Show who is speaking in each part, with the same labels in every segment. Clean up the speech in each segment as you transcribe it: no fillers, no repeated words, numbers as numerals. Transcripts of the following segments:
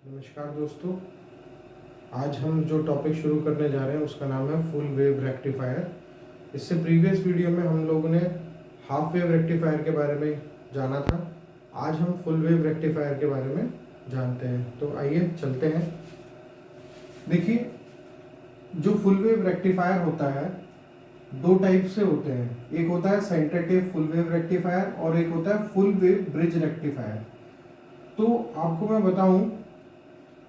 Speaker 1: नमस्कार दोस्तों। आज हम जो टॉपिक शुरू करने जा रहे हैं उसका नाम है फुल वेव रेक्टिफायर। इससे प्रीवियस वीडियो में हम लोगों ने हाफ वेव रेक्टिफायर के बारे में जाना था। आज हम फुल वेव रेक्टिफायर के बारे में जानते हैं। तो आइए चलते हैं। देखिए, जो फुल वेव रेक्टिफायर होता है दो टाइप से होते हैं। एक होता है centre tap full wave rectifier और एक होता है फुल वेव ब्रिज रेक्टिफायर। तो आपको मैं बताऊं,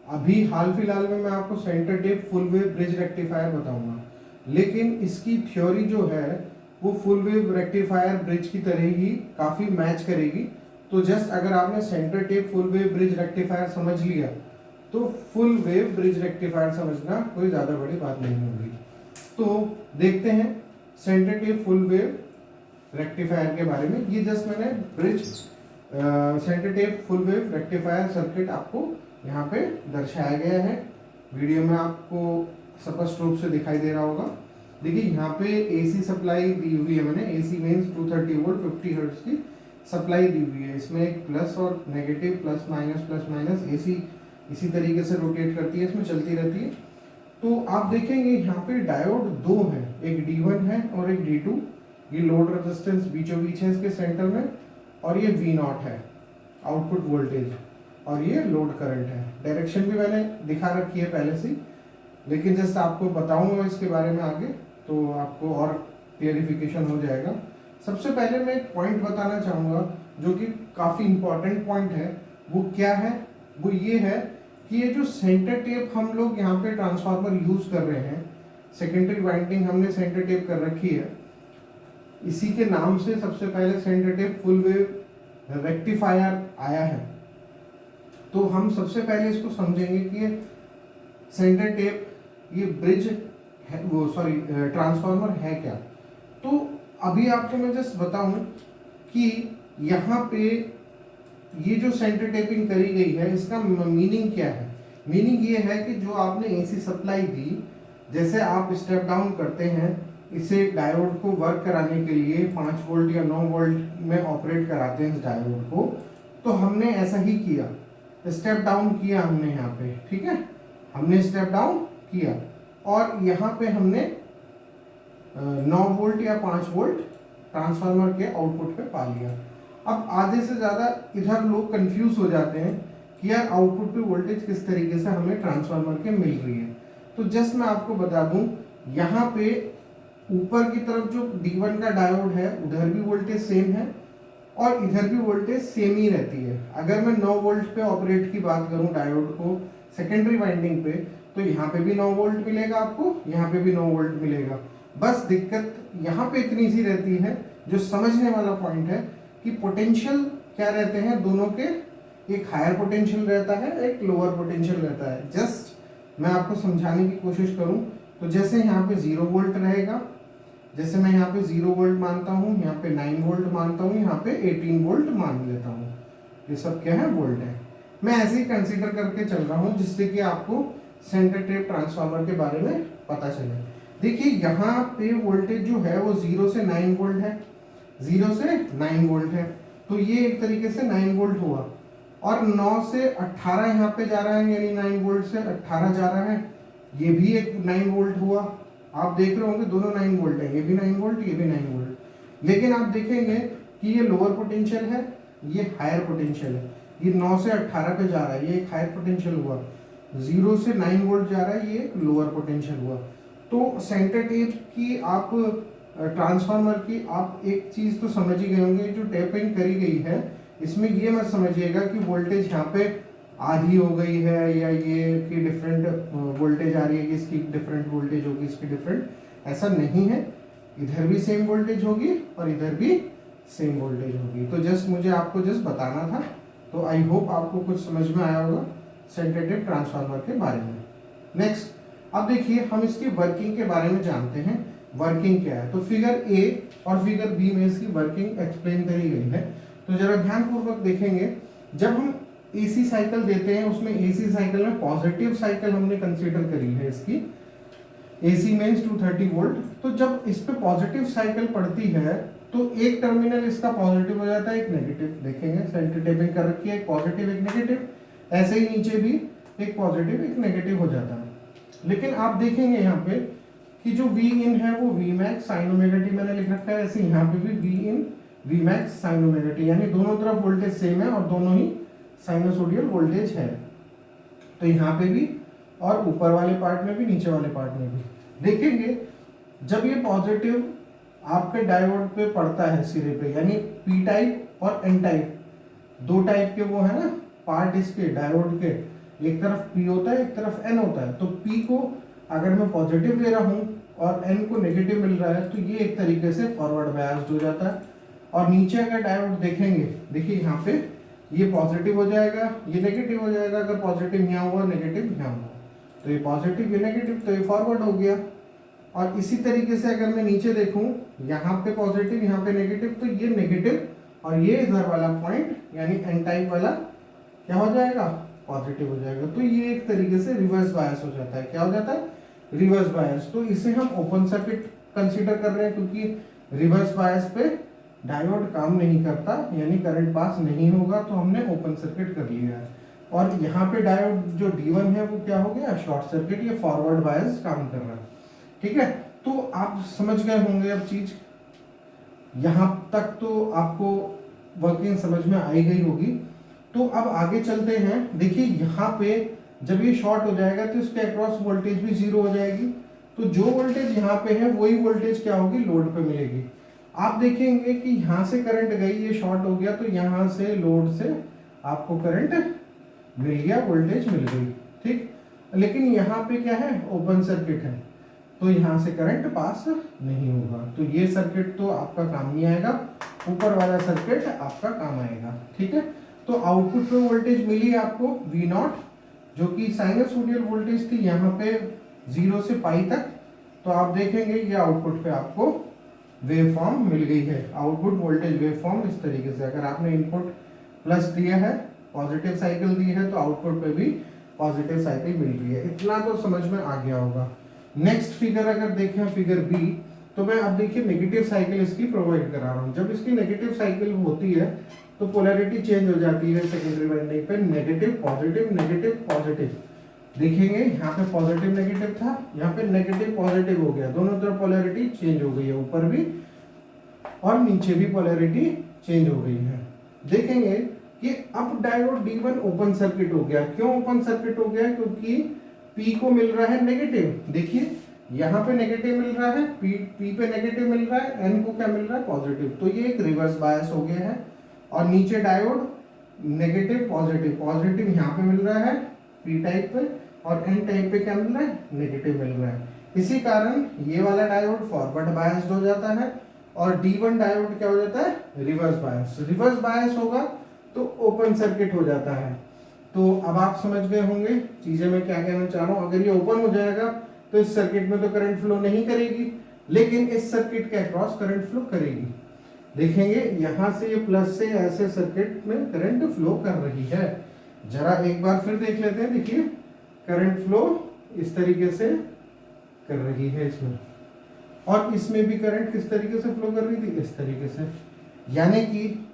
Speaker 1: अभी हाल फिलहाल में मैं आपको centre tap full wave bridge rectifier बताऊंगा, लेकिन इसकी थ्योरी जो है वो फुल वेव रेक्टिफायर ब्रिज की तरह ही काफ़ी मैच करेगी। तो जस्ट अगर आपने centre tap full wave bridge rectifier समझ लिया तो फुल वेव ब्रिज रेक्टिफायर समझना कोई ज़्यादा बड़ी बात नहीं होगी। तो देखते हैं centre tap full wave rectifier के बारे में। ये जस्ट मैंने bridge centre tap full wave rectifier circuit आपको यहाँ पे दर्शाया गया है। वीडियो में आपको स्पष्ट रूप से दिखाई दे रहा होगा। देखिए, यहाँ पे एसी सप्लाई दी हुई है। मैंने एसी मीन्स 230 वोल्ट 50 हर्ट्ज की सप्लाई दी हुई है। इसमें एक प्लस और नेगेटिव प्लस माइनस एसी इसी तरीके से रोटेट करती है, इसमें चलती रहती है। तो आप देखेंगे यहाँ पे डायोड दो है, एक D1 है और एक D2। ये लोड रेजिस्टेंस बीचों बीच है इसके सेंटर में, और ये V0 है आउटपुट वोल्टेज, और ये लोड करंट है। डायरेक्शन भी मैंने दिखा रखी है पहले से, लेकिन जस्ट आपको बताऊंगा इसके बारे में आगे तो आपको और क्लियरिफिकेशन हो जाएगा। सबसे पहले मैं एक पॉइंट बताना चाहूँगा जो कि काफ़ी इंपॉर्टेंट पॉइंट है। वो क्या है? वो ये है कि ये जो सेंटर टेप हम लोग यहाँ पे ट्रांसफार्मर यूज़ कर रहे हैं, सेकेंडरी वाइंडिंग हमने सेंटर टेप कर रखी है। इसी के नाम से सबसे पहले centre tap full wave rectifier आया है। तो हम सबसे पहले इसको समझेंगे कि ये सेंटर टेप, ये ब्रिज है, वो सॉरी ट्रांसफार्मर है क्या। तो अभी आपको मैं जस्ट बताऊं कि यहाँ पे ये जो सेंटर टेपिंग करी गई है इसका मीनिंग क्या है। मीनिंग ये है कि जो आपने एसी सप्लाई दी, जैसे आप स्टेप डाउन करते हैं इसे डायोड को वर्क कराने के लिए 5 वोल्ट या 9 वोल्ट में ऑपरेट कराते हैं इस डायोड को, तो हमने ऐसा ही किया, स्टेप डाउन किया हमने यहाँ पे। ठीक है, हमने स्टेप डाउन किया और यहाँ पे हमने 9 वोल्ट या 5 वोल्ट ट्रांसफार्मर के आउटपुट पे पा लिया। अब आधे से ज़्यादा इधर लोग कंफ्यूज हो जाते हैं कि यार आउटपुट पे वोल्टेज किस तरीके से हमें ट्रांसफार्मर के मिल रही है। तो जस्ट मैं आपको बता दूं, यहाँ पे ऊपर की तरफ जो D1 का डायोड है उधर भी वोल्टेज सेम है और इधर भी वोल्टेज सेम ही रहती है। अगर मैं 9 वोल्ट पे ऑपरेट की बात करूं डायोड को सेकेंडरी वाइंडिंग पे, तो यहाँ पे भी 9 वोल्ट मिलेगा आपको, यहाँ पे भी 9 वोल्ट मिलेगा। बस दिक्कत यहाँ पे इतनी सी रहती है, जो समझने वाला पॉइंट है कि पोटेंशियल क्या रहते हैं दोनों के। एक हायर पोटेंशियल रहता है, एक लोअर पोटेंशियल रहता है। जस्ट मैं आपको समझाने की कोशिश करूं तो जैसे यहाँ पे 0 वोल्ट रहेगा, जैसे मैं यहाँ पे 0 वोल्ट मानता हूँ, यहाँ पे 9 वोल्ट मानता हूँ, यहाँ पे 18 वोल्ट मान लेता हूँ। ये सब क्या है? वोल्ट है। मैं ऐसे ही कंसीडर करके चल रहा हूँ जिससे कि आपको सेंटर टेप ट्रांसफार्मर के बारे में पता चले। देखिए, यहाँ पे वोल्टेज जो है वो 0 से 9 वोल्ट है, 0 से 9 वोल्ट है। तो ये एक तरीके से 9 वोल्ट हुआ, और 9 से 18 यहाँ पे जा रहा है, यानी 9 वोल्ट से 18 जा रहा है, ये भी एक 9 वोल्ट हुआ। आप देख रहे होंगे दोनों 9 वोल्ट है, ये भी 9 वोल्ट, ये भी 9 वोल्ट। लेकिन आप देखेंगे कि ये लोअर पोटेंशियल है, ये हायर पोटेंशियल है। ये 9 से 18 पे जा रहा है, ये एक हायर पोटेंशियल हुआ। 0 से 9 वोल्ट जा रहा है, ये एक लोअर पोटेंशियल हुआ। तो सेंटर टेप की आप ट्रांसफार्मर की आप एक चीज़ तो समझ ही गए होंगे, जो टेपिंग करी गई है इसमें ये मत समझिएगा कि वोल्टेज यहाँ पे आधी हो गई है या ये कि डिफरेंट वोल्टेज आ रही है कि इसकी डिफरेंट वोल्टेज होगी, इसकी डिफरेंट, ऐसा नहीं है। इधर भी सेम वोल्टेज होगी और इधर भी सेम वोल्टेज होगी। तो जस्ट मुझे आपको जस्ट बताना था। तो आई होप आपको कुछ समझ में आया होगा सेंटर टेप ट्रांसफार्मर के बारे में। नेक्स्ट, अब देखिए हम इसकी वर्किंग के बारे में जानते हैं। वर्किंग क्या है? तो फिगर ए और फिगर बी में इसकी वर्किंग एक्सप्लेन करी गई है। तो जरा ध्यानपूर्वक देखेंगे, जब हम एसी साइकिल देते हैं उसमें एसी साइकिल में पॉजिटिव साइकिल हमने कंसीडर करी है इसकी, एसी मींस 230 वोल्ट। तो जब इस पे पॉजिटिव साइकिल पड़ती है तो एक टर्मिनल इसका पॉजिटिव हो जाता है, एक नेगेटिव। देखेंगे सेंटर टेपिंग कर रखी है, एक पॉजिटिव एक नेगेटिव। ऐसे ही नीचे भी एक पॉजिटिव एक नेगेटिव हो जाता है। लेकिन आप देखेंगे यहाँ पे कि जो वी इन है वो V max sine omega T मैंने लिख रखा है, ऐसे यहाँ पे भी V in V max sine omega T, यानी दोनों तरफ वोल्टेज सेम है और दोनों ही साइनोसोडियल वोल्टेज है। तो यहाँ पे भी और ऊपर वाले पार्ट में भी नीचे वाले पार्ट में भी देखेंगे जब ये पॉजिटिव आपके डायोड पे पड़ता है सिरे पे, यानी पी टाइप और एन टाइप, दो टाइप के वो है ना पार्ट इसके डायोड के, एक तरफ पी होता है एक तरफ एन होता है। तो पी को अगर मैं पॉजिटिव ले रहा हूँ और एन को नेगेटिव मिल रहा है तो ये एक तरीके से फॉरवर्ड बायस्ड हो जाता है। और नीचे अगर डायोड देखेंगे, देखिए यहाँ पे ये पॉजिटिव हो जाएगा ये नेगेटिव हो जाएगा, अगर पॉजिटिव यहाँ हुआ नेगेटिव यहाँ हुआ तो ये पॉजिटिव ये नेगेटिव तो ये फॉरवर्ड हो गया। और इसी तरीके से अगर मैं नीचे देखूं, यहाँ पे पॉजिटिव यहाँ पे नेगेटिव, तो ये नेगेटिव और ये इधर वाला पॉइंट यानी एन टाइप वाला क्या हो जाएगा पॉजिटिव हो जाएगा। तो ये एक तरीके से रिवर्स बायस हो जाता है। क्या हो जाता है रिवर्स बायस। तो इसे हम ओपन सर्किट कंसीडर कर रहे हैं क्योंकि रिवर्स बायस पे डायोड काम नहीं करता, यानी करंट पास नहीं होगा, तो हमने ओपन सर्किट कर लिया है। और यहाँ पे डायोड जो D1 है वो क्या हो गया शॉर्ट सर्किट, ये फॉरवर्ड बायस काम कर रहा है। ठीक है, तो आप समझ गए होंगे अब चीज, यहां तक तो आपको वर्किंग समझ में आई गई होगी। तो अब आगे चलते हैं। देखिए यहाँ पे जब ये शॉर्ट हो जाएगा तो इसके अक्रॉस वोल्टेज भी जीरो हो जाएगी, तो जो वोल्टेज यहाँ पे है वही वोल्टेज क्या होगी लोड पे मिलेगी। आप देखेंगे कि यहाँ से करंट गई, ये शॉर्ट हो गया, तो यहाँ से लोड से आपको करंट मिल गया, वोल्टेज मिल गई। ठीक, लेकिन यहाँ पे क्या है ओपन सर्किट है, तो यहाँ से करंट पास नहीं होगा, तो ये सर्किट तो आपका काम नहीं आएगा, ऊपर वाला सर्किट आपका काम आएगा। ठीक है, तो आउटपुट पे वोल्टेज मिली आपको वी नॉट, जो कि साइनसोडियल वोल्टेज थी यहाँ पे 0 से पाई तक। तो आप देखेंगे ये आउटपुट पे आपको वेव फॉर्म मिल गई है, आउटपुट वोल्टेज वेव फॉर्म इस तरीके से। अगर आपने इनपुट प्लस दिया है, पॉजिटिव साइकिल दी है, तो आउटपुट पे भी पॉजिटिव साइकिल मिल रही है। इतना तो समझ में आ गया होगा। नेक्स्ट फिगर अगर देखें फिगर बी, तो मैं अब देखिए नेगेटिव साइकिल इसकी प्रोवाइड करा रहा हूँ। जब इसकी नेगेटिव साइकिल होती है तो पोलैरिटी चेंज हो जाती है सेकेंडरी वाइंडिंग पे, नेगेटिव पॉजिटिव। देखेंगे यहाँ पे पॉजिटिव नेगेटिव था, यहाँ पे नेगेटिव पॉजिटिव हो गया, दोनों तरफ पोलैरिटी चेंज हो गई है, ऊपर भी और नीचे भी पोलैरिटी चेंज हो गई है। देखेंगे कि अब डायोड D1 ओपन सर्किट हो गया। क्यों ओपन सर्किट हो गया? क्योंकि P को मिल रहा है नेगेटिव। देखिए यहाँ पे नेगेटिव मिल रहा है, P पे नेगेटिव मिल रहा है, N को क्या मिल रहा है पॉजिटिव, तो ये एक रिवर्स बायस हो गया है। और नीचे डायोड नेगेटिव पॉजिटिव यहाँ पे मिल रहा है P टाइप पे, और N टाइप पे क्या मिल रहा है नेगेटिव मिल रहा है। इसी कारण ये वाला डायोड फॉरवर्ड बायस्ड हो जाता है और D1 डायोड क्या हो जाता है रिवर्स बायस होगा तो ओपन सर्किट हो जाता है। तो अब आप समझ गए होंगे चीजें मैं क्या कहना चाह रहा हूँ। अगर ये ओपन हो जाएगा तो इस सर्किट में तो करंट फ्लो नहीं करेगी, लेकिन इस सर्किट के अक्रॉस करंट फ्लो करेगी। देखेंगे यहाँ से ये प्लस से ऐसे सर्किट में करंट फ्लो कर रही है। जरा एक बार फिर देख लेते हैं। देखिए करंट फ्लो इस तरीके से कर रही है इसमें, और इसमें भी करंट किस तरीके से फ्लो कर रही थी इस तरीके से, यानी कि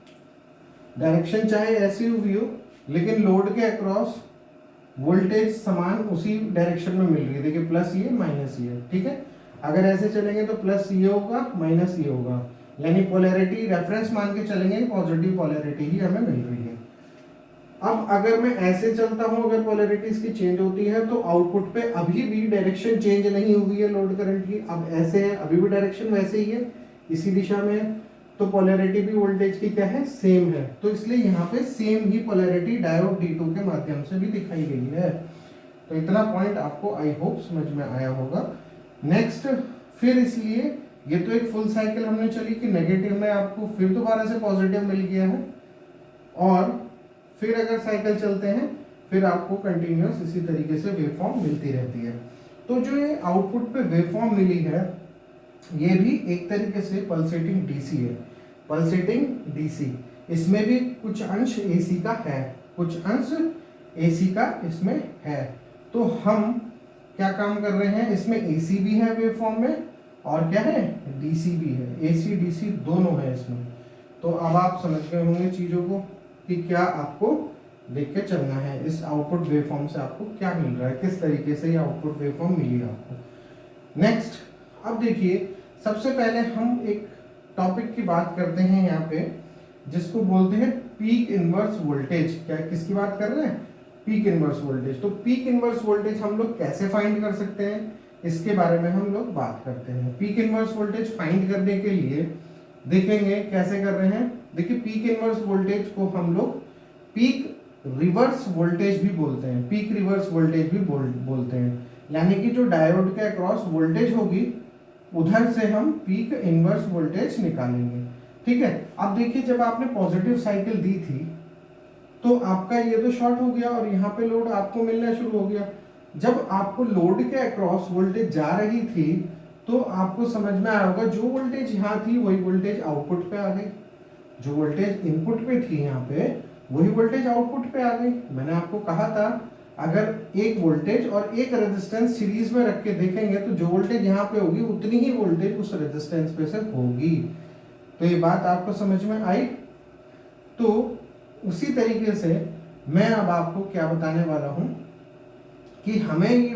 Speaker 1: डायरेक्शन चाहे ऐसी हुई हो लेकिन लोड के अक्रॉस वोल्टेज समान उसी डायरेक्शन में मिल रही है। देखिए प्लस ये माइनस ये, ठीक है। अगर ऐसे चलेंगे तो प्लस ये होगा माइनस ये होगा, यानी पोलैरिटी रेफरेंस मान के चलेंगे, पॉजिटिव पोलैरिटी ही हमें मिल रही है। अब अगर मैं ऐसे चलता हूं, अगर पोलैरिटी इसकी चेंज होती है तो आउटपुट पे अभी भी डायरेक्शन चेंज नहीं हुई है लोड करंट की, अब ऐसे है, अभी भी डायरेक्शन वैसे ही है, इसी दिशा में है, तो पोलैरिटी भी वोल्टेज की क्या है सेम है। तो इसलिए यहाँ पे सेम ही पोलैरिटी डायोड D2 के माध्यम से भी दिखाई गई है। तो इतना पॉइंट आपको आई होप समझ में आया होगा। नेक्स्ट फिर इसलिए ये तो एक फुल साइकिल हमने चली कि नेगेटिव में आपको फिर दोबारा से पॉजिटिव मिल गया है, और फिर अगर साइकिल चलते हैं फिर आपको कंटिन्यूअस इसी तरीके से वेवफॉर्म मिलती रहती है। तो जो ये आउटपुट पे वेवफॉर्म मिली है ये भी एक तरीके से पल्सेटिंग डीसी है, पल्सेटिंग डीसी। इसमें भी कुछ अंश एसी का है, कुछ अंश एसी का इसमें है। तो हम क्या काम कर रहे हैं, इसमें एसी भी है वेवफॉर्म में और क्या है डीसी भी है, एसी डीसी दोनों है इसमें। तो अब आप समझ गए होंगे चीज़ों को कि क्या आपको देख के चलना है। इस आउटपुट वेवफॉर्म से आपको क्या मिल रहा है, किस तरीके से ये आउटपुट वेवफॉर्म मिली आपको। नेक्स्ट, अब देखिए सबसे पहले हम एक टॉपिक की बात करते हैं यहाँ पे, जिसको बोलते हैं पीक इनवर्स वोल्टेज। क्या किसकी बात कर रहे हैं? Peak inverse voltage. तो पीक इनवर्स वोल्टेज हम लोग कैसे फाइंड कर सकते हैं, इसके बारे में हम लोग बात करते हैं। पीक इनवर्स वोल्टेज फाइंड करने के लिए देखेंगे कैसे कर रहे हैं। देखिए पीक इनवर्स वोल्टेज को हम लोग पीक रिवर्स वोल्टेज भी बोलते हैं, पीक रिवर्स वोल्टेज भी बोलते हैं। यानी कि जो डायोड के अक्रॉस वोल्टेज होगी उधर से हम पीक इनवर्स वोल्टेज निकालेंगे। ठीक है, अब देखिए जब आपने पॉजिटिव साइकिल दी थी तो आपका ये तो शॉर्ट हो गया और यहाँ पे लोड आपको मिलना शुरू हो गया। जब आपको लोड के अक्रॉस वोल्टेज जा रही थी तो आपको समझ में आया होगा जो वोल्टेज यहाँ थी वही वोल्टेज आउटपुट पे आ गई, जो वोल्टेज इनपुट पे थी यहाँ पे वही वोल्टेज आउटपुट पे आ गई। मैंने आपको कहा था अगर एक वोल्टेज और एक रेजिस्टेंस सीरीज में रख के देखेंगे तो जो वोल्टेज यहाँ पे होगी उतनी ही वोल्टेज उस रेजिस्टेंस पे से होगी। तो ये बात आपको समझ में आई। तो उसी तरीके से मैं अब आपको क्या बताने वाला हूं कि हमें ये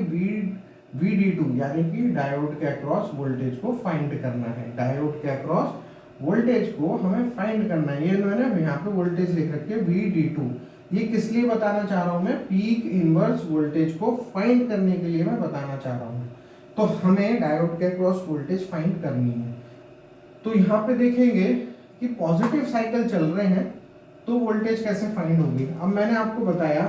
Speaker 1: VD2 यानी कि डायोड के अक्रॉस वोल्टेज को फाइंड करना है। डायोड के अक्रॉस वोल्टेज को हमें फाइंड करना है। ये मैंने यहाँ पे वोल्टेज लिख रखी है VD2। ये किस लिए बताना चाह रहा हूं मैं? पीक इनवर्स वोल्टेज को फाइंड करने के लिए मैं बताना चाह रहा हूं। तो हमें डायोड के अक्रॉस वोल्टेज फाइंड करनी है। तो यहाँ पे देखेंगे कि पॉजिटिव साइकिल चल रहे हैं तो वोल्टेज कैसे फाइंड होगी। अब मैंने आपको बताया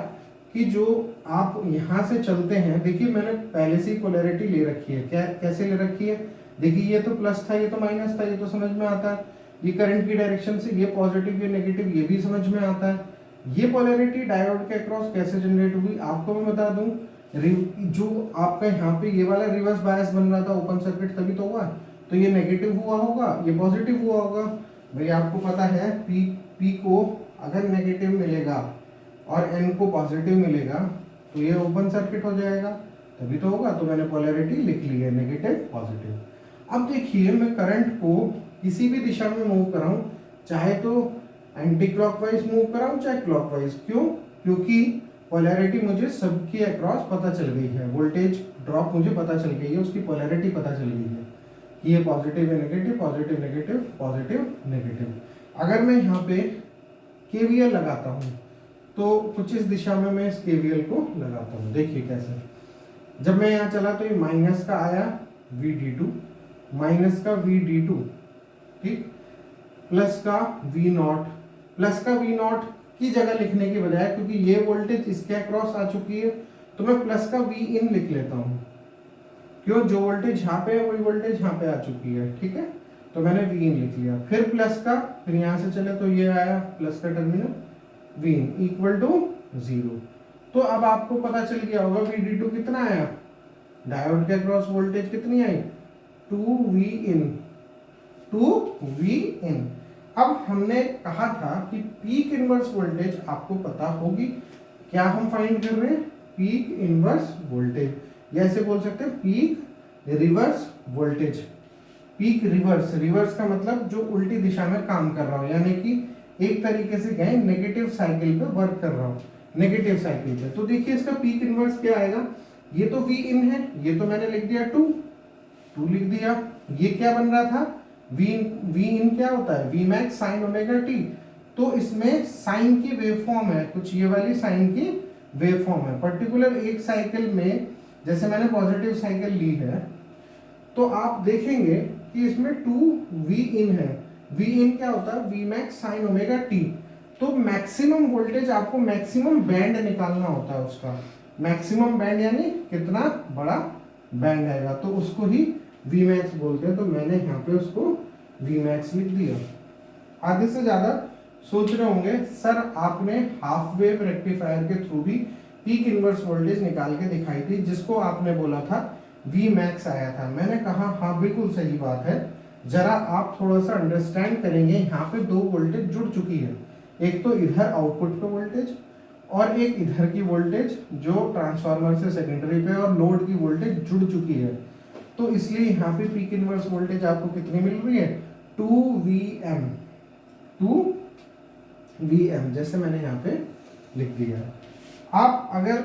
Speaker 1: कि जो आप यहाँ से चलते हैं, देखिए मैंने पहले से ही पोलैरिटी ले रखी है। क्या कैसे ले रखी है? देखिए ये तो प्लस था, ये तो माइनस था, ये तो समझ में आता है। ये करंट की डायरेक्शन से ये पॉजिटिव ये नेगेटिव ये भी समझ में आता है। ये पोलैरिटी डायोड के अक्रॉस कैसे जनरेट हुई आपको मैं बता दूं। जो आपका यहाँ पे ये वाला रिवर्स बायस बन रहा था ओपन सर्किट तभी तो हुआ, तो ये नेगेटिव हुआ होगा, ये पॉजिटिव हुआ होगा। भाई आपको पता है पी को अगर नेगेटिव मिलेगा और एन को पॉजिटिव मिलेगा तो ये ओपन सर्किट हो जाएगा, तभी तो होगा। तो मैंने पोलैरिटी लिख ली है नेगेटिव पॉजिटिव। अब देखिए मैं करंट को किसी भी दिशा में मूव कराऊं, चाहे तो एंटी क्लॉकवाइज मूव कराऊं चाहे क्लॉकवाइज। क्यों? क्योंकि पोलैरिटी मुझे सबके अक्रॉस पता चल गई है, वोल्टेज ड्रॉप मुझे पता चल गई है, उसकी पोलैरिटी पता चल गई है कि ये पॉजिटिव है negative, positive negative, positive negative. अगर मैं यहाँ पे KVL लगाता हूँ तो कुछ इस दिशा में मैं इस KVL को लगाता हूँ। देखिए कैसे, जब मैं यहाँ चला तो ये माइनस का आया VD2, माइनस का VD2, ठीक, प्लस का V0, प्लस का V0 की जगह लिखने के बजाय क्योंकि ये वोल्टेज इसके अक्रॉस आ चुकी है तो मैं प्लस का Vin लिख लेता हूँ। क्यों? जो वोल्टेज यहाँ पे है वही वोल्टेज यहाँ पे आ चुकी है। ठीक है, तो मैंने Vin लिख लिया। फिर प्लस का, फिर यहाँ से चले तो ये आया प्लस का टर्मिनल, Vin इक्वल टू 0। तो अब आपको पता चल गया होगा VD2 कितना आया, डायोड के अक्रॉस वोल्टेज कितनी आई, 2Vin, 2Vin। अब हमने कहा था कि पीक इनवर्स वोल्टेज आपको पता होगी। क्या हम फाइंड कर रहे हैं? पीक इनवर्स वोल्टेज, या ऐसे बोल सकते हैं peak reverse voltage. Peak reverse, reverse का मतलब जो उल्टी दिशा में काम कर रहा हो, यानी कि एक तरीके से कहें नेगेटिव साइकिल पे वर्क कर रहा हो, नेगेटिव साइकिल पे। तो देखिए इसका पीक इनवर्स क्या आएगा, ये तो Vin है, ये तो मैंने लिख दिया 2 लिख दिया। ये क्या बन रहा था, Vin क्या होता है, Vmax sin ओमेगा t। तो इसमें साइन की वेवफॉर्म है, कुछ ये वाली साइन की वेवफॉर्म है। पर्टिकुलर एक साइकिल में जैसे मैंने पॉजिटिव साइकिल ली है तो आप देखेंगे कि इसमें 2Vin है। Vin क्या होता है, Vmax sin ओमेगा t। तो मैक्सिमम वोल्टेज आपको मैक्सिमम बैंड निकालना होता है उसका, मैक्सिमम बैंड यानी कितना बड़ा बैंड आएगा तो उसको ही Vmax बोलते हैं। तो मैंने यहाँ पे उसको Vmax लिख दिया। आधे से ज्यादा सोच रहे होंगे सर आपने हाफ वेव रेक्टिफायर के थ्रू भी पीक इनवर्स वोल्टेज निकाल के दिखाई थी, जिसको आपने बोला था Vmax आया था। मैंने कहा हाँ बिल्कुल सही बात है, जरा आप थोड़ा सा अंडरस्टैंड करेंगे। यहाँ पे दो वोल्टेज जुड़ चुकी है, एक तो इधर आउटपुट पे वोल्टेज और एक इधर की वोल्टेज जो ट्रांसफार्मर से सेकेंडरी पे और लोड की वोल्टेज जुड़ चुकी है। तो इसलिए यहाँ पे पीक इनवर्स वोल्टेज आपको कितनी मिल रही है, 2Vm, 2Vm। जैसे मैंने यहाँ पे लिख दिया है। आप अगर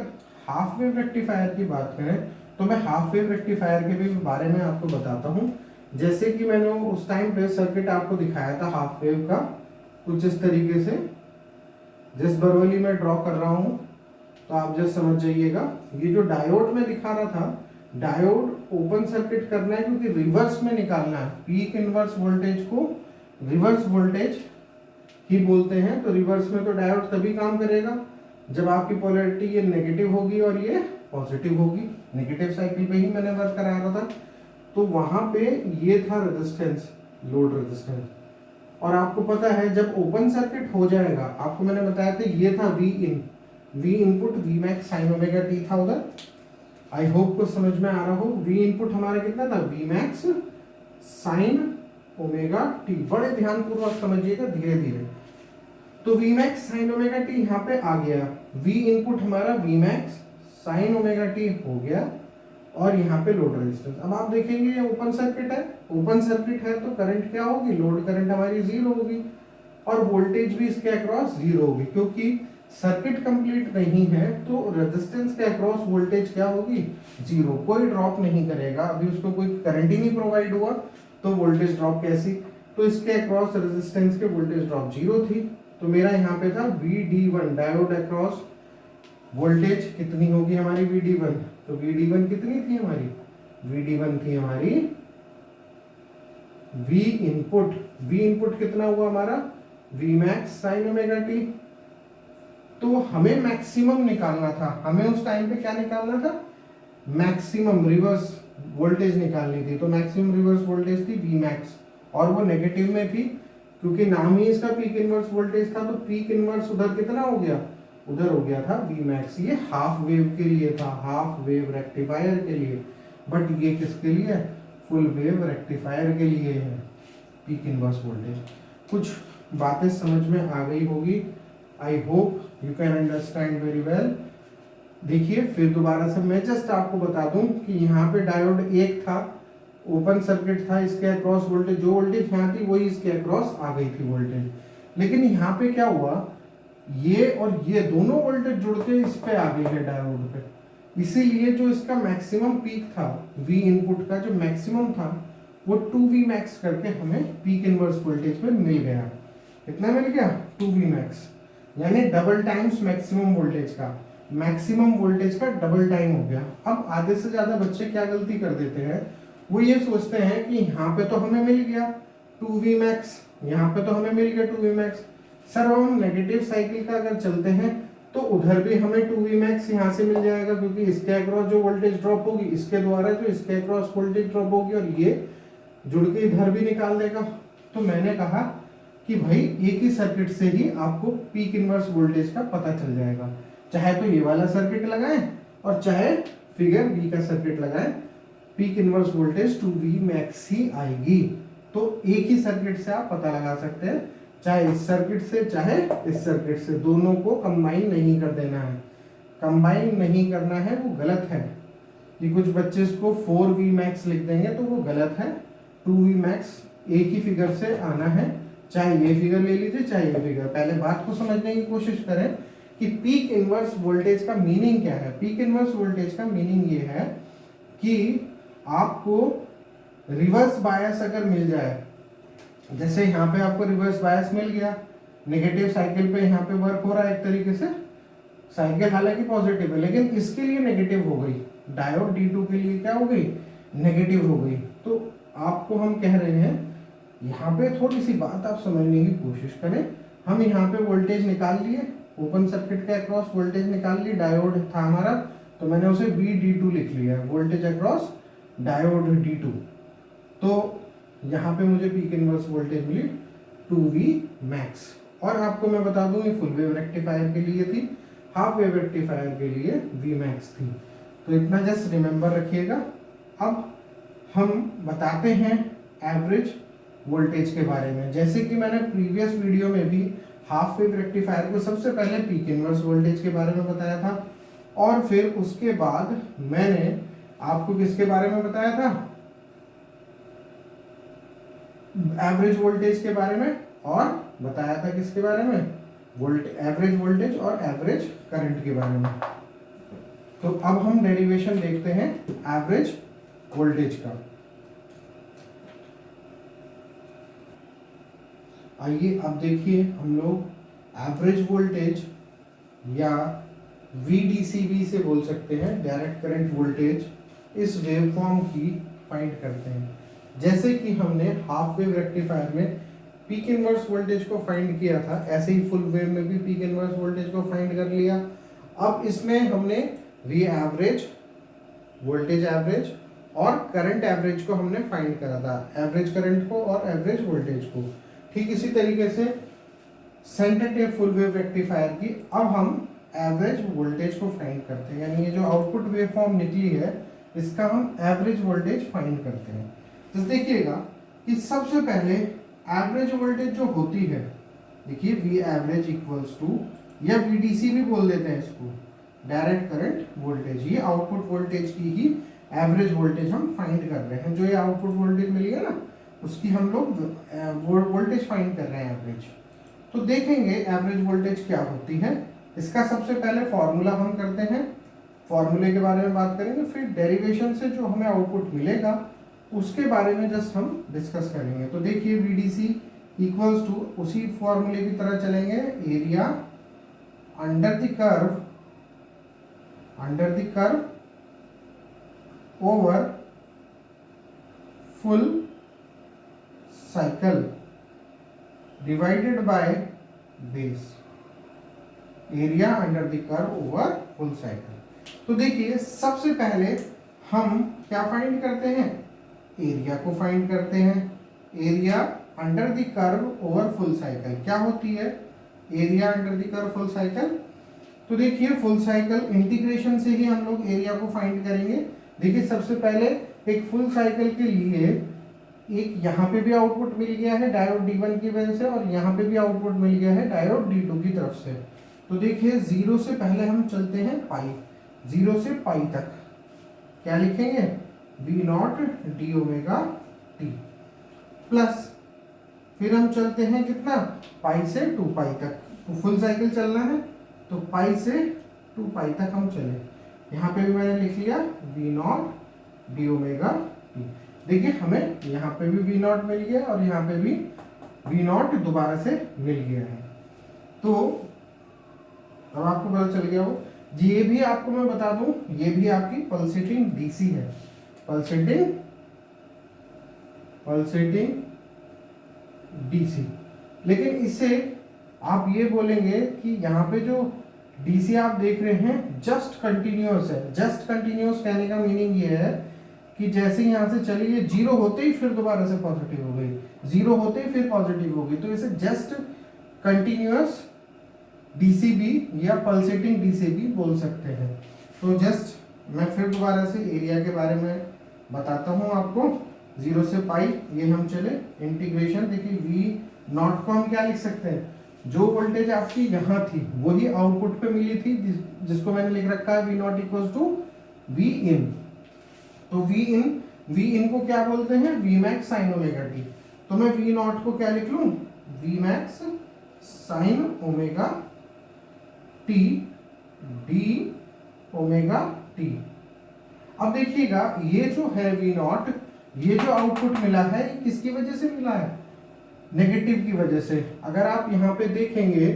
Speaker 1: हाफ वेव रेक्टिफायर की बात करें तो मैं हाफ वेव रेक्टिफायर के भी बारे में आपको बताता हूँ। जैसे कि मैंने उस टाइम पे सर्किट आपको दिखाया था हाफ वेव का कुछ इस तरीके से, जिस बरवली में ड्रॉ कर रहा हूँ तो आप जस्ट समझ जाइएगा। ये जो डायोड में दिखा रहा था, डायोड ओपन सर्किट करना है क्योंकि रिवर्स में निकालना है। पीक इनवर्स वोल्टेज को रिवर्स वोल्टेज ही बोलते हैं। तो रिवर्स में तो डायोड तभी काम करेगा जब आपकी पोलैरिटी ये नेगेटिव होगी और ये पॉजिटिव होगी। नेगेटिव साइकिल पे ही मैंने वर्क करा रहा था। तो वहां पे ये था रेजिस्टेंस, लोड रेजिस्टेंस। और आपको पता है जब ओपन सर्किट हो जाएगा, आपको मैंने बताया था ये था V in, V input V max sine omega T था उधर। आई होप को समझ में आ रहा हो। वी इनपुट हमारा कितना था, V max sine omega T. बड़े ध्यानपूर्वक समझिएगा, धीरे धीरे। तो V max sine omega T यहाँ पे आ गया। वी इनपुट हमारा V max sine omega T हो गया और यहाँ पे लोड रेजिस्टेंस। अब आप देखेंगे ये ओपन सर्किट है, ओपन सर्किट है तो करंट क्या होगी, लोड करंट हमारी जीरो होगी और वोल्टेज भी इसके अक्रॉस जीरो होगी। क्योंकि सर्किट कंप्लीट नहीं है तो रेजिस्टेंस के अक्रॉस वोल्टेज क्या होगी, जीरो। कोई ड्रॉप नहीं करेगा, अभी उसको कोई करंट ही नहीं प्रोवाइड हुआ तो वोल्टेज ड्रॉप कैसी। तो इसके अक्रॉस रेजिस्टेंस के वोल्टेज ड्रॉप जीरो थी। तो मेरा यहाँ पे था VD1, डायोड अक्रॉस वोल्टेज कितनी होगी हमारी VD1। तो VD1 कितनी थी हमारी, VD1 थी हमारी V इनपुट। V इनपुट कितना हुआ हमारा, V max sine omega T. तो हमें मैक्सिमम निकालना था, हमें उस टाइम पे क्या निकालना था, मैक्सिमम रिवर्स वोल्टेज निकालनी थी। तो मैक्सिमम रिवर्स वोल्टेज थी V मैक्स और वो नेगेटिव में थी क्योंकि नाम ही इसका पीक इनवर्स वोल्टेज था। तो पीक इनवर्स उधर कितना हो गया, उधर हो गया था V मैक्स। ये हाफ वेव के लिए था, हाफ वेव रेक्टिफायर के लिए। बट ये किसके लिए, फुल वेव रेक्टिफायर के लिए है पीक इनवर्स वोल्टेज। कुछ बातें समझ में आ गई होगी। I hope you can understand very well. देखिए फिर दोबारा से मैं जस्ट आपको बता दूं कि यहाँ पे डायोड एक था, ओपन सर्किट था, इसके अक्रॉस वोल्टेज, जो वोल्टेज यहाँ थी वही इसके अक्रॉस आ गई थी वोल्टेज। लेकिन यहाँ पे क्या हुआ, ये और ये दोनों वोल्टेज जुड़ के इस पे आ गई है डायोड पे। इसीलिए जो इसका मैक्सिमम पीक था, V इनपुट का जो मैक्सिमम था वो 2V मैक्स करके हमें पीक इनवर्स वोल्टेज में मिल गया। कितना मिल गया, 2V मैक्स, यानी डबल टाइम्स मैक्सिमम वोल्टेज का, मैक्सिमम वोल्टेज का डबल टाइम हो गया। अब आधे से ज्यादा बच्चे क्या गलती कर देते हैं, वो ये सोचते हैं कि यहाँ पे तो हमें मिल गया 2V मैक्स, यहाँ पे तो हमें मिल गया 2V मैक्स। सर हम नेगेटिव साइकिल का अगर चलते हैं तो उधर भी हमें 2V मैक्स यहाँ से मिल जाएगा क्योंकि इसके अक्रॉस जो वोल्टेज ड्रॉप होगी इसके द्वारा जो इसके अक्रॉस वोल्टेज ड्रॉप होगी और ये जुड़ के इधर भी निकाल देगा। तो मैंने कहा कि भाई एक ही सर्किट से ही आपको पीक इनवर्स वोल्टेज का पता चल जाएगा, चाहे तो ये वाला सर्किट लगाएं और चाहे फिगर बी का सर्किट लगाएं, peak inverse voltage 2V max ही आएगी। तो एक ही सर्किट से आप पता लगा सकते हैं, चाहे इस सर्किट से चाहे इस सर्किट से, दोनों को कंबाइन नहीं कर देना है। कंबाइन नहीं करना है वो गलत है। कि कुछ बच्चे इसको 4V मैक्स लिख देंगे तो वो गलत है। 2V मैक्स एक ही फिगर से आना है, चाहे ये फिगर ले लीजिए चाहे ये फिगर। पहले बात को समझने की कोशिश करें कि पीक इनवर्स वोल्टेज का मीनिंग क्या है। पीक इनवर्स वोल्टेज का मीनिंग ये है कि आपको रिवर्स बायस अगर मिल जाए, जैसे यहाँ पे आपको रिवर्स बायस मिल गया, नेगेटिव साइकिल पे यहाँ पे वर्क हो रहा है एक तरीके से, साइकिल हालांकि पॉजिटिव है लेकिन इसके लिए नेगेटिव हो गई, डायोड D2 के लिए क्या हो गई, नेगेटिव हो गई। तो आपको हम कह रहे हैं यहाँ पे थोड़ी सी बात आप समझने की कोशिश करें। हम यहाँ पे वोल्टेज निकाल लिए, ओपन सर्किट के अक्रॉस वोल्टेज निकाल ली, डायोड था हमारा तो मैंने उसे VD2 लिख लिया, वोल्टेज अक्रॉस डायोड D2। तो यहाँ पे मुझे पीक इनवर्स वोल्टेज मिली 2V मैक्स। और आपको मैं बता दूं ये फुल वेव रेक्टिफायर के लिए थी, हाफ वेव रेक्टिफायर के लिए V मैक्स थी। तो इतना जस्ट रिमेंबर रखिएगा। अब हम बताते हैं एवरेज वोल्टेज के बारे में। जैसे कि मैंने प्रीवियस वीडियो में भी हाफ वेव रेक्टिफायर को सबसे पहले पीक इनवर्स वोल्टेज के बारे में बताया था और फिर उसके बाद मैंने आपको किसके बारे में बताया था, एवरेज वोल्टेज के बारे में, और बताया था किसके बारे में, एवरेज वोल्टेज और एवरेज करंट के बारे में। तो अब हम डेरिवेशन देखते हैं एवरेज वोल्टेज का। आइए अब देखिए, हम लोग एवरेज वोल्टेज या VDCV से बोल सकते हैं, डायरेक्ट करंट वोल्टेज, इस वेवफॉर्म की फाइंड करते हैं। जैसे कि हमने हाफ वेव रेक्टिफायर में पीक इनवर्स वोल्टेज को फाइंड किया था, ऐसे ही फुल वेव में भी पीक इनवर्स वोल्टेज को फाइंड कर लिया। अब इसमें हमने V एवरेज, वोल्टेज एवरेज और करंट एवरेज को हमने फाइंड करा था, एवरेज करंट को और एवरेज वोल्टेज को। ठीक इसी तरीके से centre tap full wave rectifier की अब हम एवरेज वोल्टेज को फाइंड करते हैं, यानी ये जो आउटपुट वेवफॉर्म निकली है इसका हम एवरेज वोल्टेज फाइंड करते हैं। तो देखिएगा कि सबसे पहले एवरेज वोल्टेज जो होती है, देखिए V एवरेज इक्वल्स टू, या VDC भी बोल देते हैं इसको, डायरेक्ट करंट वोल्टेज, ये आउटपुट वोल्टेज की ही एवरेज वोल्टेज हम फाइंड कर रहे हैं। जो ये आउटपुट वोल्टेज मिली है ना, उसकी हम लोग वोल्टेज फाइंड कर रहे हैं एवरेज। तो देखेंगे एवरेज वोल्टेज क्या होती है। इसका सबसे पहले फॉर्मूला हम करते हैं, फॉर्मूले के बारे में बात करेंगे, फिर डेरिवेशन से जो हमें आउटपुट मिलेगा उसके बारे में जस्ट हम डिस्कस करेंगे। तो देखिए VDC इक्वल्स टू, उसी फॉर्मूले की तरह चलेंगे, area under the curve over full cycle divided by base, area under the curve over full cycle. तो देखिए सबसे पहले हम क्या फाइंड करते हैं, एरिया को फाइंड करते हैं। Area under the curve over full cycle क्या होती है, area under the curve full cycle. तो देखिए फुल साइकिल इंटीग्रेशन से ही हम लोग एरिया को फाइंड करेंगे। देखिए सबसे पहले एक फुल साइकिल के लिए एक यहाँ पे भी आउटपुट मिल गया है डायोड D1 की वजह से, और यहाँ पे भी आउटपुट मिल गया है डायोड D2 की तरफ से। तो देखिए 0 से पहले हम चलते हैं पाई, 0 से पाई तक क्या लिखेंगे, V0 d omega t plus, फिर हम चलते हैं कितना, पाई से 2 पाई तक। तो फुल साइकिल चलना है तो पाई से 2 पाई तक हम चले। यहाँ पे भी मैंने लिख लिया V0 d ओमेगा t। देखिए हमें यहाँ पे भी V0 मिल गया और यहाँ पे भी V0 दोबारा से मिल गया है। तो अब आपको पता चल गया हो। ये भी आपको मैं बता दूं, ये भी आपकी पल्सेटिंग DC है, पल्सेटिंग DC। लेकिन इससे आप ये बोलेंगे कि यहाँ पे जो DC आप देख रहे हैं जस्ट कंटिन्यूअस है। जस्ट कंटिन्यूअस कहने का मीनिंग ये है कि जैसे यहाँ से चली, ये 0 होते ही फिर दोबारा से पॉजिटिव हो गई, 0 होते ही फिर पॉजिटिव हो गई, तो इसे जस्ट कंटिन्यूअस DC भी या पल्सेटिंग DC भी बोल सकते हैं। तो जस्ट मैं फिर दोबारा से एरिया के बारे में बताता हूँ आपको। 0 से पाई ये हम चले, इंटीग्रेशन, देखिए V0 को हम क्या लिख सकते हैं, जो वोल्टेज आपकी यहाँ थी वही आउटपुट पे मिली थी, जिसको मैंने लिख रखा है V0 इक्वल्स टू V इन। तो V इन को क्या बोलते हैं, Vmax sin ओमेगा t। तो मैं V0 को क्या लिख लूँ, Vmax sin omega t d omega t। अब देखिएगा ये जो है V0, ये जो आउटपुट मिला है ये किसकी वजह से मिला है, नेगेटिव की वजह से। अगर आप यहाँ पे देखेंगे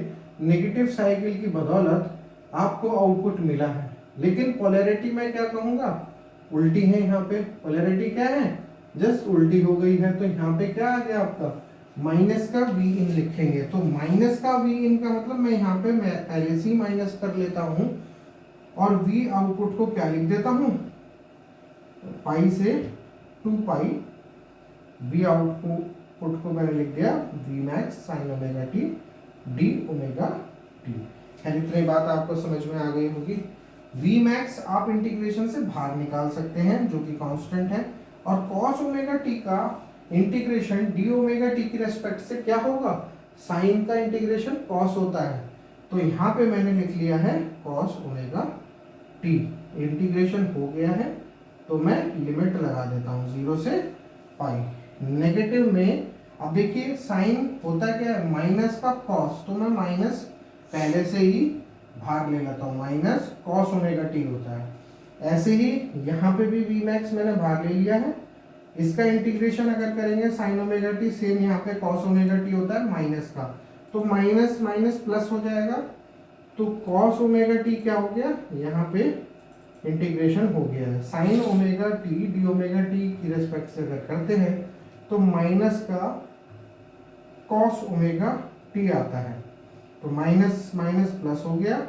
Speaker 1: नेगेटिव साइकिल की बदौलत आपको आउटपुट मिला है, लेकिन पोलैरिटी मैं क्या कहूँगा, उल्टी है। यहाँ पे पोलैरिटी क्या है, जस्ट उल्टी हो गई है। तो यहाँ पे क्या आ गया आपका, माइनस का V इन लिखेंगे। तो माइनस का V इन का मतलब मैं यहाँ पे मैं पहले से ही माइनस कर लेता हूँ और V आउटपुट को क्या लिख देता हूँ, पाई से 2 पाई, V आउटपुट को मैंने लिख दिया Vmax sin omega t d omega t। खैर इतनी बात आपको समझ में आ गई होगी। Vmax आप इंटीग्रेशन से बाहर निकाल सकते हैं जो कि कांस्टेंट है, और cos ओमेगा t का इंटीग्रेशन d ओमेगा t की रेस्पेक्ट से क्या होगा, साइन का इंटीग्रेशन cos होता है। तो यहाँ पे मैंने लिख लिया है cos ओमेगा t। इंटीग्रेशन हो गया है तो मैं लिमिट लगा देता हूँ 0 से पाई। नेगेटिव में अब देखिए साइन होता क्या है, माइनस का cos, तो मैं माइनस पहले से ही भाग ले लेता हूँ, माइनस कॉस ओमेगा टी होता है। ऐसे ही यहाँ पे भी वी मैक्स मैंने भाग ले लिया है। इसका इंटीग्रेशन अगर करेंगे साइन ओमेगा टी, सेम यहाँ पे कॉस ओमेगा टी होता है माइनस का, तो माइनस माइनस प्लस हो जाएगा। तो कॉस ओमेगा टी क्या हो गया, यहाँ पे इंटीग्रेशन हो गया है। Sign omega T D omega T की रेस्पेक्ट से अगर करते हैं तो माइनस का कॉस ओमेगा टी आता है, तो माइनस माइनस प्लस हो गया,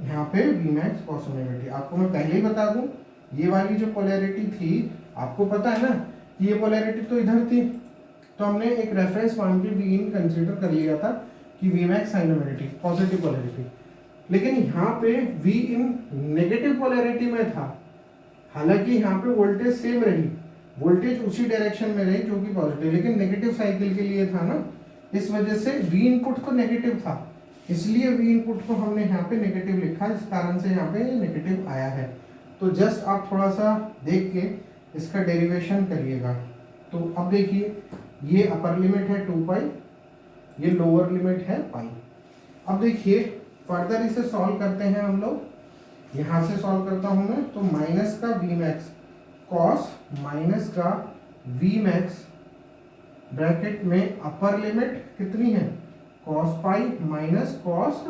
Speaker 1: यहाँ पे V max cos omega T. आपको मैं पहले ही बता दूं, ये वाली जो पोलैरिटी थी आपको पता है ना कि ये पोलैरिटी तो इधर थी, तो हमने एक रेफरेंस मान के वी इन कंसीडर कर लिया था कि V max sine omega T positive polarity. लेकिन यहाँ पे वी इन नेगेटिव पोलैरिटी में था, हालांकि यहाँ पे वोल्टेज सेम रही, वोल्टेज उसी डायरेक्शन में रही जो कि पॉजिटिव, लेकिन नेगेटिव साइकिल के लिए था ना, इस वजह से वी इनपुट तो नेगेटिव था, इसलिए वी इनपुट को हमने यहाँ पे नेगेटिव लिखा, इस कारण से यहाँ पे नेगेटिव आया है। तो जस्ट आप थोड़ा सा देख के इसका डेरिवेशन करिएगा। तो अब देखिए ये अपर लिमिट है 2 पाई, ये लोअर लिमिट है पाई। अब देखिए फर्दर इसे सॉल्व करते हैं हम लोग, यहाँ से सॉल्व करता हूँ मैं, तो माइनस का वी मैक्स कॉस माइनस का वी मैक्स ब्रैकेट में अपर लिमिट कितनी है कॉस पाई माइनस कॉस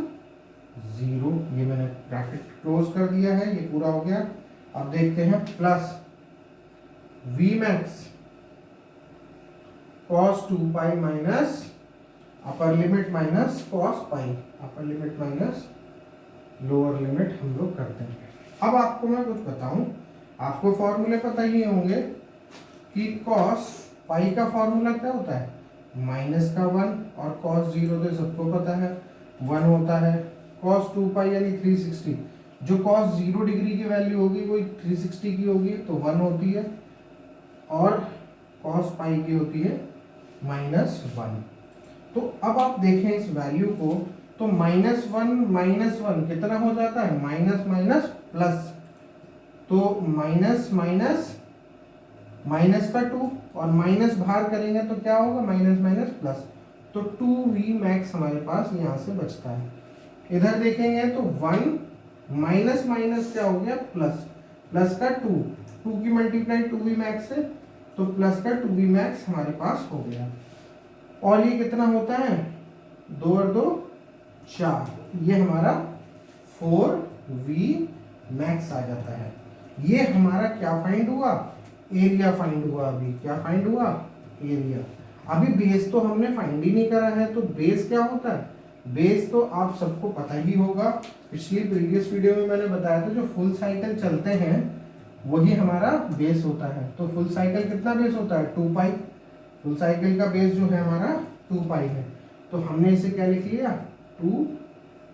Speaker 1: 0, ये मैंने ब्रैकेट क्लोज कर दिया है, ये पूरा हो गया। अब देखते हैं plus V max cos 2 pi minus upper limit minus cos pi, upper limit minus lower limit हम लोग करते हैं। अब आपको मैं कुछ बताऊं, आपको फॉर्मूले पता ही होंगे कि कॉस पाई का फॉर्मूला क्या होता है, माइनस का 1, और कॉस 0 तो सबको पता है 1 होता है। कॉस 2 पाई यानी 360, जो कॉस 0 डिग्री की वैल्यू होगी वो 360 की होगी, तो 1 होती है, और कॉस पाई की होती है -1। तो अब आप देखें इस वैल्यू को, तो -1 कितना हो जाता है, माइनस माइनस प्लस, तो माइनस माइनस माइनस का 2, और माइनस बाहर करेंगे तो क्या होगा, माइनस माइनस प्लस, तो 2v मैक्स हमारे पास यहाँ से बचता है। इधर देखेंगे तो 1 माइनस माइनस क्या हो गया, प्लस, प्लस का 2 की मल्टीप्लाई 2v मैक्स से, तो प्लस का 2v मैक्स हमारे पास हो गया। और ये कितना होता है, 2 और 2 4, ये हमारा 4v मैक्स आ जाता है। ये हमारा क्या फाइंड हुआ, एरिया फाइंड हुआ। अभी क्या फाइंड हुआ, एरिया। अभी बेस तो हमने फाइंड ही नहीं करा है, तो बेस क्या होता है, बेस तो आप सबको पता ही होगा, पिछली प्रीवियस वीडियो में मैंने बताया था, जो फुल साइकिल चलते हैं वही हमारा बेस होता है। तो फुल साइकिल कितना बेस होता है, 2 पाई, फुल साइकिल का बेस जो है हमारा 2 पाई है, तो हमने इसे क्या लिख लिया, 2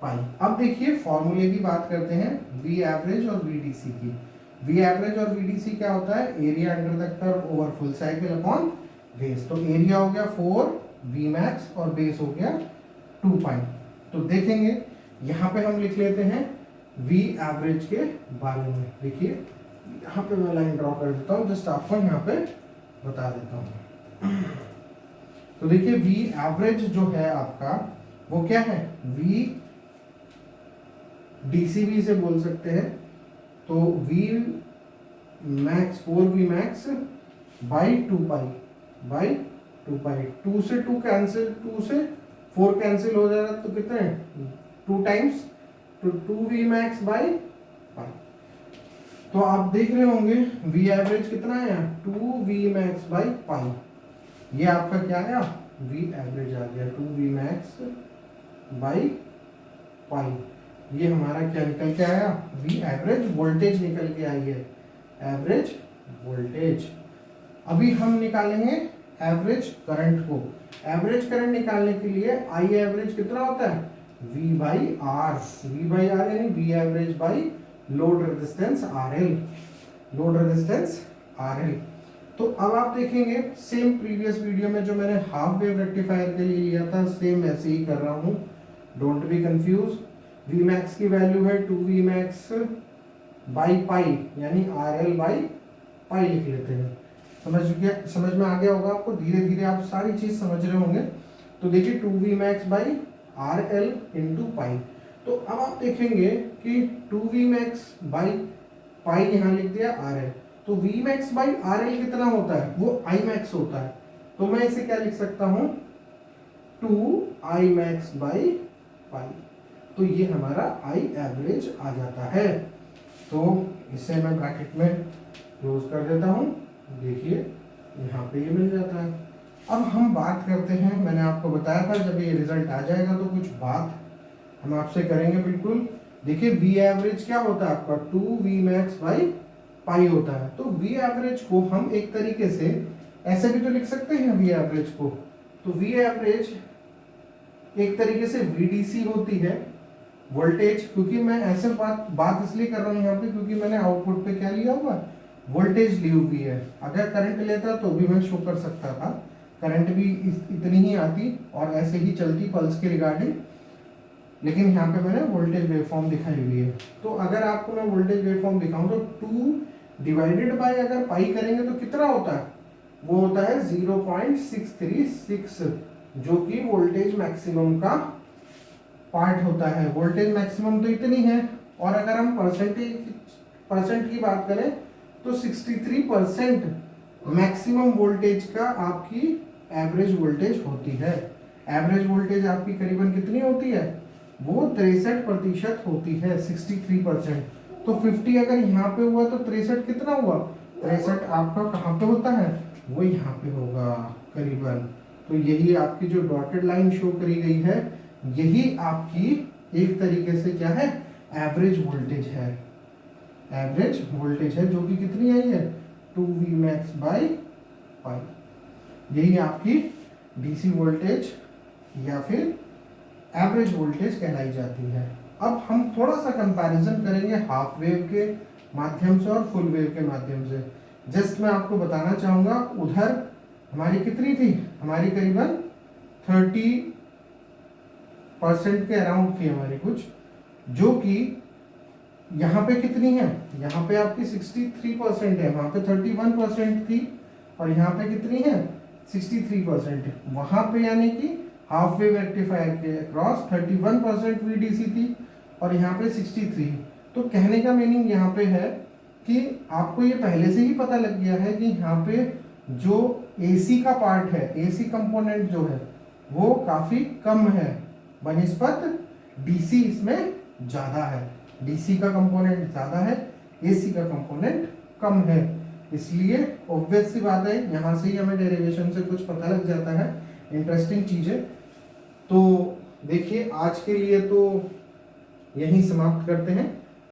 Speaker 1: पाई। अब देखिए फॉर्मूले की बात करते हैं, वी एवरेज और वी डी सी की। वी एवरेज और वी डी सी क्या होता है, area under the curve over full cycle upon base. तो एरिया हो गया 4 वी मैक्स और बेस हो गया 2 पाई। तो देखेंगे यहाँ पे हम लिख लेते हैं वी एवरेज के बारे में। देखिए यहाँ पे मैं लाइन ड्रॉ कर देता हूँ, जस्ट आपको यहाँ पे बता देता हूँ। तो देखिए वी एवरेज जो है आपका वो क्या है, वी डीसीबी से बोल सकते हैं, तो V max 4v max by 2 pi, by 2 pi, 2 से 2 कैंसिल, 2 से 4 कैंसिल हो जाएगा, तो कितने 2 टाइम्स, तो 2v मैक्स बाई पाई। तो आप देख रहे होंगे वी एवरेज कितना आया, 2v मैक्स बाई पाई, ये आपका क्या आया, वी एवरेज आ गया 2v मैक्स बाई पाई। ये हमारा क्या निकल के आया, वी एवरेज वोल्टेज निकल के आई है, एवरेज वोल्टेज। अभी हम निकालेंगे एवरेज करंट को। एवरेज करंट निकालने के लिए आई एवरेज कितना होता है, V by R, V by R यानी V average by load resistance RL, load resistance RL। तो अब आप देखेंगे सेम प्रीवियस वीडियो में जो मैंने हाफ वेव रेक्टिफायर के लिए लिया था, सेम ऐसे ही कर रहा हूँ, don't be confuse. V max की वैल्यू है 2v मैक्स बाई पाई यानी RL बाई पाई लिख लेते हैं। समझ में आ गया होगा आपको, धीरे धीरे आप सारी चीज समझ रहे होंगे। तो देखिए 2v max by R L into pi. तो अब आप देखेंगे कि 2v max/पाई यहाँ लिख दिया आर एल, तो v max/RL कितना होता है, वो I max होता है। तो मैं इसे क्या लिख सकता हूँ, 2I max/पाई। तो ये हमारा I एवरेज आ जाता है। तो इसे मैं ब्रैकेट में क्लोज कर देता हूँ, देखिए यहाँ पे ये मिल जाता है। अब हम बात करते हैं, मैंने आपको बताया था जब ये रिजल्ट आ जाएगा तो कुछ बात हम आपसे करेंगे बिल्कुल। देखिए वी एवरेज क्या होता है आपका, 2v max/पाई होता है। तो वी एवरेज को हम एक तरीके से ऐसे भी तो लिख सकते हैं वी एवरेज को। तो वी एवरेज एक तरीके से VDC होती है, वोल्टेज, क्योंकि मैं ऐसे बात इसलिए कर रहा हूँ यहाँ पे क्योंकि मैंने आउटपुट पे क्या लिया हुआ है, वोल्टेज ली हुई है। अगर करंट लेता तो भी मैं शो कर सकता था, करंट भी इतनी ही आती और ऐसे ही चलती पल्स के रिगार्डिंग, लेकिन यहाँ पे मैंने वोल्टेज वेवफॉर्म दिखाई हुई है। तो अगर आपको मैं वोल्टेज वेवफॉर्म दिखाऊं तो 2 डिवाइडेड बाय अगर पाई करेंगे तो कितना होता है, वो होता है 0.636, जो कि वोल्टेज मैक्सिमम का पार्ट होता है। वोल्टेज मैक्सिमम तो इतनी है, और अगर हम परसेंट की बात करें तो 63% मैक्सिमम वोल्टेज का आपकी एवरेज वोल्टेज होती है। एवरेज वोल्टेज आपकी करीबन कितनी होती है, वो 63% होती है, 63%। तो 50 अगर यहाँ पे हुआ तो 63 कितना हुआ, 63 आपका कहाँ पे होता है, वो यहाँ पे होगा करीबन। तो यही आपकी जो डॉटेड लाइन शो करी गई है, यही आपकी एक तरीके से क्या है, एवरेज वोल्टेज है। एवरेज वोल्टेज है जो कि कितनी आई है, 2v max/पाई। यही आपकी डीसी वोल्टेज या फिर एवरेज वोल्टेज कहलाई जाती है। अब हम थोड़ा सा कंपैरिजन करेंगे हाफ वेव के माध्यम से और फुल वेव के माध्यम से। जस्ट मैं आपको बताना चाहूँगा, उधर हमारी कितनी थी, हमारी करीबन 30% के अराउंड थी हमारी कुछ, जो कि यहाँ पे कितनी है, यहाँ पे आपकी 63% है, वहाँ पे 31% थी, और यहाँ पे कितनी है 63%। वहाँ पे यानी कि हाफ वेव रेक्टिफायर के अक्रॉस 31% VDC थी और यहाँ पे 63। तो कहने का मीनिंग यहाँ पे है कि आपको ये पहले से ही पता लग गया है कि यहाँ पे जो AC का पार्ट है, AC कंपोनेंट जो है वो काफ़ी कम है बनिस्पत DC इसमें ज़्यादा है। DC का कंपोनेंट ज़्यादा है, AC का कंपोनेंट कम है। इसलिए ऑब्वियस सी बात है, यहाँ से ही हमें डेरिवेशन से कुछ पता लग जाता है, इंटरेस्टिंग चीज़ें। तो देखिए आज के लिए तो यहीं समाप्त करते हैं।